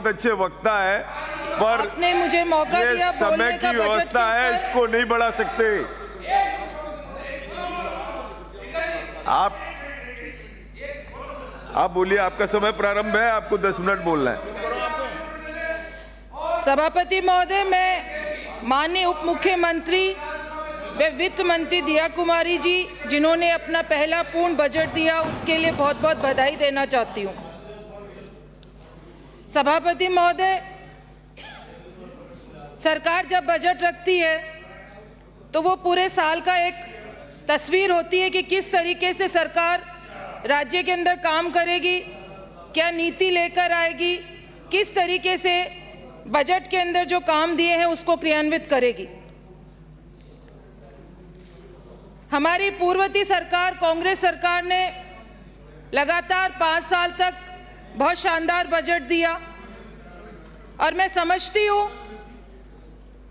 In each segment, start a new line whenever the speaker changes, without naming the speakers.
बहुत अच्छे वक्ता है, पर
आपने मुझे मौका
ये
दिया
समय
बोलने का
की
बजट
व्यवस्था
के
है,
ऊपर।
इसको नहीं बढ़ा सकते। आप बोलिए, आपका समय प्रारंभ है, आपको 10 मिनट बोलना है।
सभापति महोदय, मैं माननीय उप मुख्यमंत्री व वित्त मंत्री दिया कुमारी जी, जिन्होंने अपना पहला पूर्ण बजट दिया, उसके लिए बहुत बहुत बधाई देना चाहती हूँ। सभापति महोदय, सरकार जब बजट रखती है तो वो पूरे साल का एक तस्वीर होती है कि किस तरीके से सरकार राज्य के अंदर काम करेगी, क्या नीति लेकर आएगी, किस तरीके से बजट के अंदर जो काम दिए हैं उसको क्रियान्वित करेगी। हमारी पूर्ववर्ती सरकार कांग्रेस सरकार ने लगातार 5 साल तक बहुत शानदार बजट दिया और मैं समझती हूँ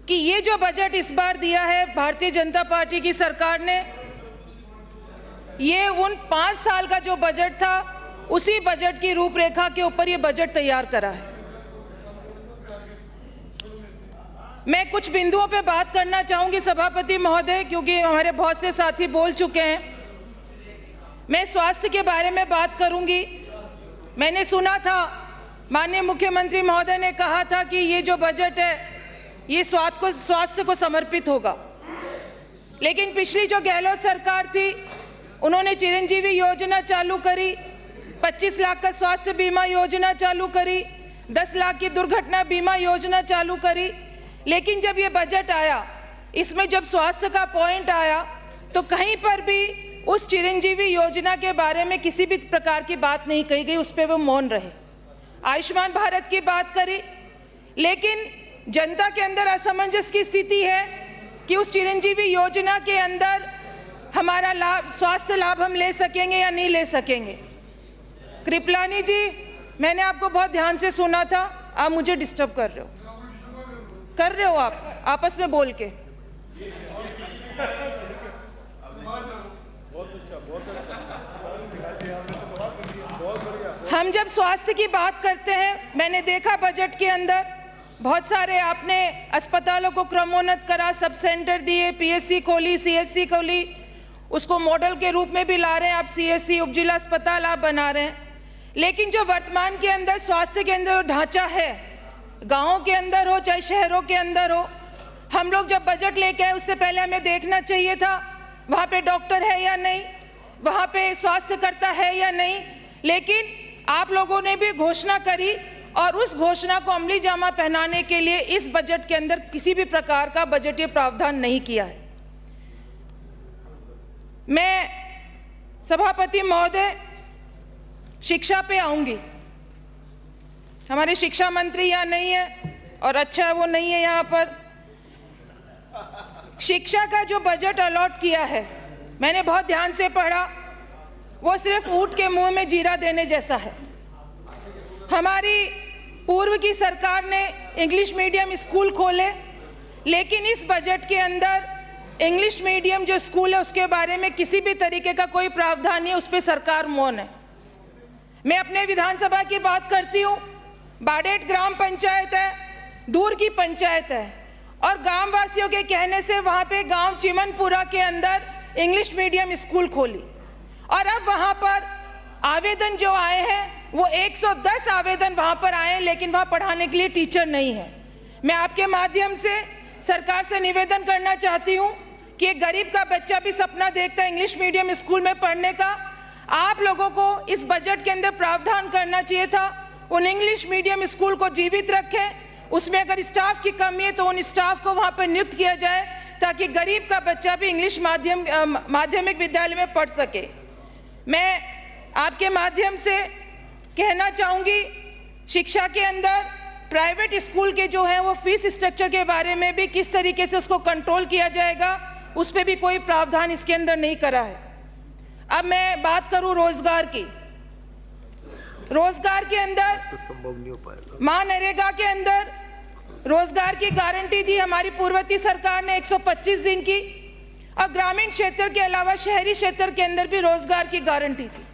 कि ये जो बजट इस बार दिया है भारतीय जनता पार्टी की सरकार ने, ये उन 5 साल का जो बजट था उसी बजट की रूपरेखा के ऊपर ये बजट तैयार करा है। मैं कुछ बिंदुओं पे बात करना चाहूंगी सभापति महोदय, क्योंकि हमारे बहुत से साथी बोल चुके हैं। मैं स्वास्थ्य के बारे में बात करूंगी। मैंने सुना था माननीय मुख्यमंत्री महोदय ने कहा था कि ये जो बजट है ये स्वास्थ्य को समर्पित होगा, लेकिन पिछली जो गहलोत सरकार थी उन्होंने चिरंजीवी योजना चालू करी, 25 लाख का स्वास्थ्य बीमा योजना चालू करी, 10 लाख की दुर्घटना बीमा योजना चालू करी। लेकिन जब ये बजट आया, इसमें जब स्वास्थ्य का पॉइंट आया तो कहीं पर भी उस चिरंजीवी योजना के बारे में किसी भी प्रकार की बात नहीं कही गई, उस पर वो मौन रहे। आयुष्मान भारत की बात करी, लेकिन जनता के अंदर असमंजस की स्थिति है कि उस चिरंजीवी योजना के अंदर हमारा लाभ, स्वास्थ्य लाभ हम ले सकेंगे या नहीं ले सकेंगे। कृपलानी जी, मैंने आपको बहुत ध्यान से सुना था, आप मुझे डिस्टर्ब कर रहे हो आप आपस में बोल के। हम जब स्वास्थ्य की बात करते हैं, मैंने देखा बजट के अंदर बहुत सारे आपने अस्पतालों को क्रमोन्नत करा, सब सेंटर दिए, पीएससी खोली, सीएचसी खोली, उसको मॉडल के रूप में भी ला रहे हैं आप, सीएचसी उपजिला अस्पताल आप बना रहे हैं। लेकिन जो वर्तमान के अंदर स्वास्थ्य के अंदर ढांचा है, गाँव के अंदर हो चाहे शहरों के अंदर हो, हम लोग जब बजट लेके आए उससे पहले हमें देखना चाहिए था वहाँ पे डॉक्टर है या नहीं, वहाँ पे स्वास्थ्यकर्ता है या नहीं। लेकिन आप लोगों ने भी घोषणा करी और उस घोषणा को अमली जामा पहनाने के लिए इस बजट के अंदर किसी भी प्रकार का बजटीय प्रावधान नहीं किया है। मैं सभापति महोदय शिक्षा पे आऊंगी। हमारे शिक्षा मंत्री यहाँ नहीं है और अच्छा वो नहीं है यहाँ पर। शिक्षा का जो बजट अलॉट किया है, मैंने बहुत ध्यान से पढ़ा, वो सिर्फ ऊंट के मुंह में जीरा देने जैसा है। हमारी पूर्व की सरकार ने इंग्लिश मीडियम स्कूल खोले, लेकिन इस बजट के अंदर इंग्लिश मीडियम जो स्कूल है उसके बारे में किसी भी तरीके का कोई प्रावधान नहीं है, उस पर सरकार मौन है। मैं अपने विधानसभा की बात करती हूँ, बाडेट ग्राम पंचायत है, दूर की पंचायत है, और गांव वासियों के कहने से वहाँ पे गांव चिमनपुरा के अंदर इंग्लिश मीडियम स्कूल खोली, और अब वहाँ पर आवेदन जो आए हैं वो 110 आवेदन वहाँ पर आए हैं, लेकिन वहाँ पढ़ाने के लिए टीचर नहीं है। मैं आपके माध्यम से सरकार से निवेदन करना चाहती हूँ कि एक गरीब का बच्चा भी सपना देखता है इंग्लिश मीडियम स्कूल में पढ़ने का। आप लोगों को इस बजट के अंदर प्रावधान करना चाहिए था, उन इंग्लिश मीडियम स्कूल को जीवित रखें, उसमें अगर स्टाफ की कमी है तो उन स्टाफ को वहाँ पर नियुक्त किया जाए ताकि गरीब का बच्चा भी इंग्लिश माध्यमिक विद्यालय में पढ़ सके। मैं आपके माध्यम से कहना चाहूँगी, शिक्षा के अंदर प्राइवेट स्कूल के जो हैं वो फीस स्ट्रक्चर के बारे में भी किस तरीके से उसको कंट्रोल किया जाएगा, उस पर भी कोई प्रावधान इसके अंदर नहीं करा है। अब मैं बात करूँ रोजगार की। रोजगार के अंदर
तो संभव नहीं हो पाएगा।
मनरेगा के अंदर रोजगार की गारंटी दी हमारी पूर्ववर्ती सरकार ने 125 दिन की, और ग्रामीण क्षेत्र के अलावा शहरी क्षेत्र के अंदर भी रोजगार की गारंटी थी।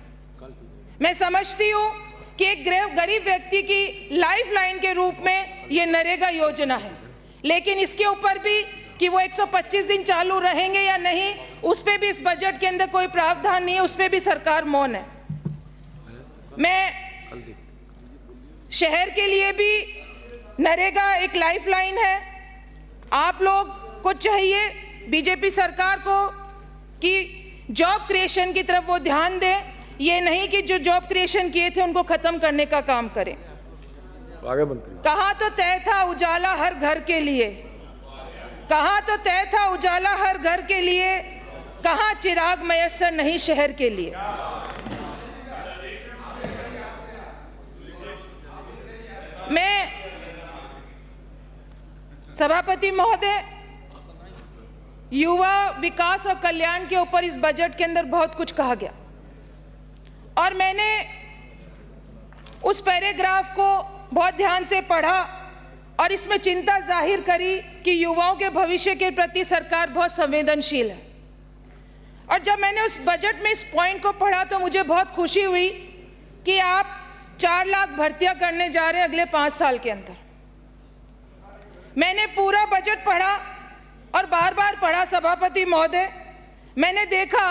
मैं समझती हूँ कि एक गरीब व्यक्ति की लाइफलाइन के रूप में ये नरेगा योजना है, लेकिन इसके ऊपर भी कि वो 125 दिन चालू रहेंगे या नहीं, उस पे भी इस बजट के अंदर कोई प्रावधान नहीं है, उस पे भी सरकार मौन है। मैं शहर के लिए भी नरेगा एक लाइफलाइन है। आप लोग को चाहिए बीजेपी सरकार को कि जॉब क्रिएशन की तरफ वो ध्यान दें, ये नहीं कि जो जॉब क्रिएशन किए थे उनको खत्म करने का काम करें।
आगे मंत्री,
कहा तो तय था उजाला हर घर के लिए, कहा तो तय था उजाला हर घर के लिए, कहा चिराग मयस्सर नहीं शहर के लिए। मैं सभापति महोदय, युवा विकास और कल्याण के ऊपर इस बजट के अंदर बहुत कुछ कहा गया और मैंने उस पैराग्राफ को बहुत ध्यान से पढ़ा और इसमें चिंता जाहिर करी कि युवाओं के भविष्य के प्रति सरकार बहुत संवेदनशील है। और जब मैंने उस बजट में इस पॉइंट को पढ़ा तो मुझे बहुत खुशी हुई कि आप 4 लाख भर्तियां करने जा रहे हैं अगले 5 साल के अंदर। मैंने पूरा बजट पढ़ा और बार बार पढ़ा सभापति महोदय, मैंने देखा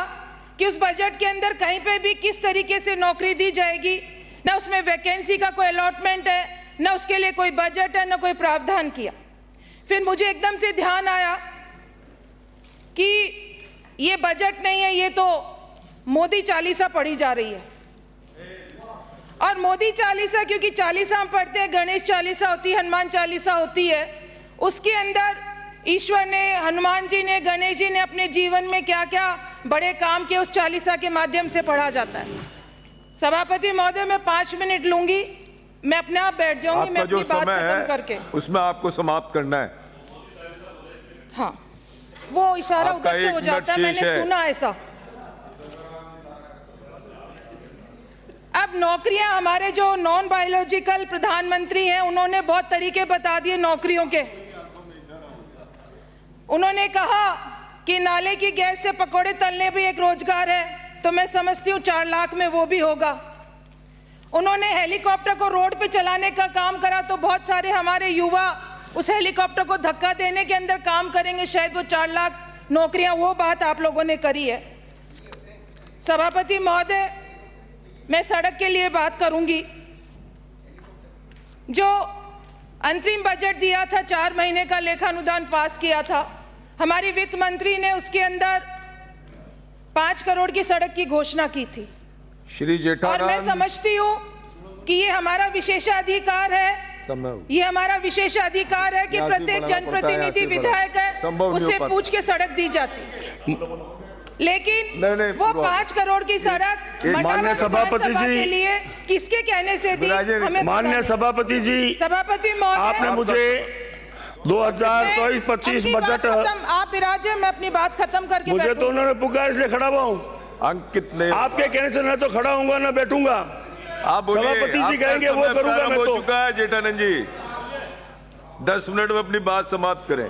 कि उस बजट के अंदर कहीं पे भी किस तरीके से नौकरी दी जाएगी, ना उसमें वैकेंसी का कोई अलॉटमेंट है, ना उसके लिए कोई बजट है, ना कोई प्रावधान किया। फिर मुझे एकदम से ध्यान आया कि ये बजट नहीं है, ये तो मोदी चालीसा पढ़ी जा रही है। और मोदी चालीसा, क्योंकि चालीसा हम पढ़ते हैं, गणेश चालीसा होती है, हनुमान चालीसा होती है, उसके अंदर ईश्वर ने, हनुमान जी ने, गणेश जी ने अपने जीवन में क्या क्या बड़े काम किए उस चालीसा के माध्यम से पढ़ा जाता है। सभापति महोदय, मैं 5 मिनट लूंगी, मैं अपने आप बैठ जाऊंगी, मैं अपनी बात खत्म करके।
उसमें आपको समाप्त करना है।
हाँ, वो इशारा उधर से हो जाता है, मैंने सुना ऐसा। अब नौकरियां, हमारे जो नॉन बायोलॉजिकल प्रधानमंत्री हैं उन्होंने बहुत तरीके बता दिए नौकरियों के। उन्होंने कहा कि नाले की गैस से पकोड़े तलने भी एक रोजगार है, तो मैं समझती हूँ 4 लाख में वो भी होगा। उन्होंने हेलीकॉप्टर को रोड पे चलाने का काम करा, तो बहुत सारे हमारे युवा उस हेलीकॉप्टर को धक्का देने के अंदर काम करेंगे, शायद वो 4 लाख नौकरियां, वो बात आप लोगों ने करी है। सभापति महोदय, मैं सड़क के लिए बात करूंगी। जो अंतरिम बजट दिया था, 4 महीने का लेखानुदान पास किया था, हमारी वित्त मंत्री ने उसके अंदर 5 करोड़ की सड़क की घोषणा की थी।
श्री जेठालाल,
और मैं समझती हूँ कि ये हमारा विशेषाधिकार है, ये हमारा विशेषाधिकार है कि प्रत्येक जनप्रतिनिधि, विधायक है, उससे पूछ के सड़क दी जाती। लेकिन वो 5 करोड़ की सड़क
माननीय सभापति जी
के लिए किसके कहने से दी? हमें
माननीय सभापति जी,
सभापति महोदय,
आपने मुझे 2024-25 बजट,
आप विराजे, मैं अपनी बात खत्म करके
मुझे तो उन्होंने पुकार इसलिए खड़ा हुआ हूँ।
अंकित ने
आपके कहने से न तो खड़ा होऊंगा न बैठूंगा।
आप बोलिए,
सभापति जी कहेंगे वो करूंगा मैं।
हो
तो
चुका है जेठानंद जी, 10 मिनट में अपनी बात समाप्त करें।